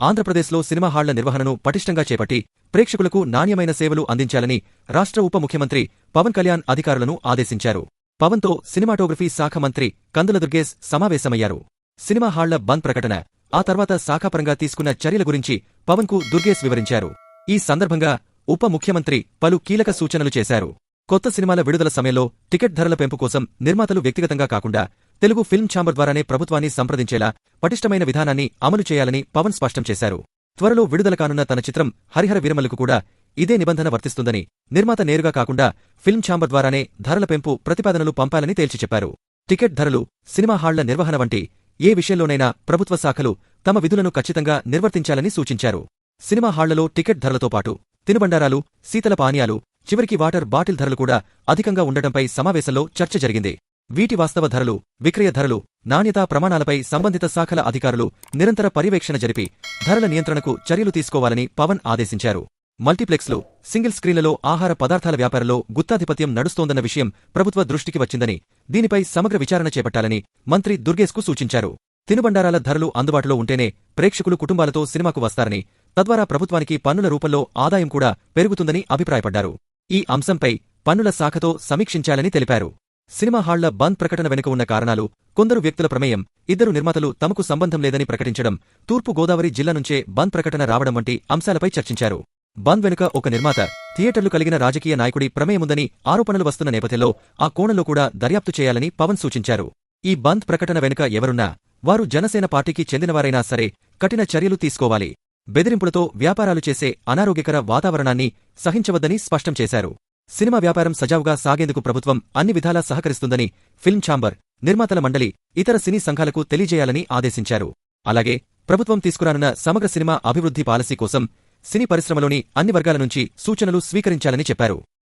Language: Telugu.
ఆంధ్రప్రదేశ్లో సినిమా హాళ్ల నిర్వహణను పటిష్టంగా చేపట్టి ప్రేక్షకులకు నాణ్యమైన సేవలు అందించాలని రాష్ట్ర ఉప ముఖ్యమంత్రి పవన్ కళ్యాణ్ అధికారులను ఆదేశించారు. పవన్తో సినిమాటోగ్రఫీ శాఖ మంత్రి కందుల దుర్గేష్ సమావేశమయ్యారు. సినిమా హాళ్ల బంద్ ప్రకటన, ఆ తర్వాత శాఖాపరంగా తీసుకున్న చర్యల గురించి పవన్కు దుర్గేష్ వివరించారు. ఈ సందర్భంగా ఉప ముఖ్యమంత్రి పలు కీలక సూచనలు చేశారు. కొత్త సినిమాల విడుదల సమయంలో టికెట్ ధరల పెంపు కోసం నిర్మాతలు వ్యక్తిగతంగా కాకుండా తెలుగు ఫిల్మ్ ఛాంబర్ ద్వారానే ప్రభుత్వాన్ని సంప్రదించేలా పటిష్టమైన విధానాన్ని అమలు చేయాలని పవన్ స్పష్టం చేశారు. త్వరలో విడుదల కానున్న తన చిత్రం హరిహర వీరమల్లుకు కూడా ఇదే నిబంధన వర్తిస్తుందని, నిర్మాత నేరుగా కాకుండా ఫిల్మ్ ఛాంబర్ ద్వారానే ధరల పెంపు ప్రతిపాదనలు పంపాలని తేల్చి చెప్పారు. టికెట్ ధరలు, సినిమా హాళ్ల నిర్వహణ వంటి ఏ విషయంలోనైనా ప్రభుత్వ శాఖలు తమ విధులను ఖచ్చితంగా నిర్వర్తించాలని సూచించారు. సినిమా హాళ్లలో టికెట్ ధరలతో పాటు తినుబండారాలు, శీతల పానీయాలు, చివరికి వాటర్ బాటిల్ ధరలు కూడా అధికంగా ఉండటంపై సమావేశంలో చర్చ జరిగింది. వీటి వాస్తవ ధరలు, విక్రయ ధరలు, నాణ్యతా ప్రమాణాలపై సంబంధిత శాఖల అధికారులు నిరంతర పర్యవేక్షణ జరిపి ధరల నియంత్రణకు చర్యలు తీసుకోవాలని పవన్ ఆదేశించారు. మల్టీప్లెక్స్లు, సింగిల్ స్క్రీన్లలో ఆహార పదార్థాల వ్యాపారంలో గుత్తాధిపత్యం నడుస్తోందన్న విషయం ప్రభుత్వ దృష్టికి వచ్చిందని, దీనిపై సమగ్ర విచారణ చేపట్టాలని మంత్రి దుర్గేష్కు సూచించారు. తినుబండారాల ధరలు అందుబాటులో ఉంటేనే ప్రేక్షకులు కుటుంబాలతో సినిమాకు వస్తారని, తద్వారా ప్రభుత్వానికి పన్నుల రూపంలో ఆదాయం కూడా పెరుగుతుందని అభిప్రాయపడ్డారు. ఈ అంశంపై పన్నుల శాఖతో సమీక్షించాలని తెలిపారు. సినిమా హాళ్ల బంద్ ప్రకటన వెనుక ఉన్న కారణాలు, కొందరు వ్యక్తుల ప్రమేయం, ఇద్దరు నిర్మాతలు తమకు సంబంధం లేదని ప్రకటించడం, తూర్పు గోదావరి జిల్లా నుంచే బంద్ ప్రకటన రావడం వంటి అంశాలపై చర్చించారు. బంద్ వెనుక ఒక నిర్మాత, థియేటర్లు కలిగిన రాజకీయ నాయకుడి ప్రమేయముందని ఆరోపణలు వస్తున్న నేపథ్యంలో ఆ కోణంలో కూడా దర్యాప్తు చేయాలని పవన్ సూచించారు. ఈ బంద్ ప్రకటన వెనుక ఎవరున్నా, వారు జనసేన పార్టీకి చెందినవారైనా సరే కఠిన చర్యలు తీసుకోవాలి. బెదిరింపులతో వ్యాపారాలు చేసే అనారోగ్యకర వాతావరణాన్ని సహించవద్దని స్పష్టం చేశారు. సినిమా వ్యాపారం సజావుగా సాగేందుకు ప్రభుత్వం అన్ని విధాలా సహకరిస్తుందని ఫిల్మ్ ఛాంబర్, నిర్మాతల మండలి, ఇతర సినీ సంఘాలకు తెలియజేయాలని ఆదేశించారు. అలాగే ప్రభుత్వం తీసుకురానున్న సమగ్ర సినిమా అభివృద్ధి పాలసీ కోసం సినీ పరిశ్రమలోని అన్ని వర్గాల నుంచి సూచనలు స్వీకరించాలని చెప్పారు.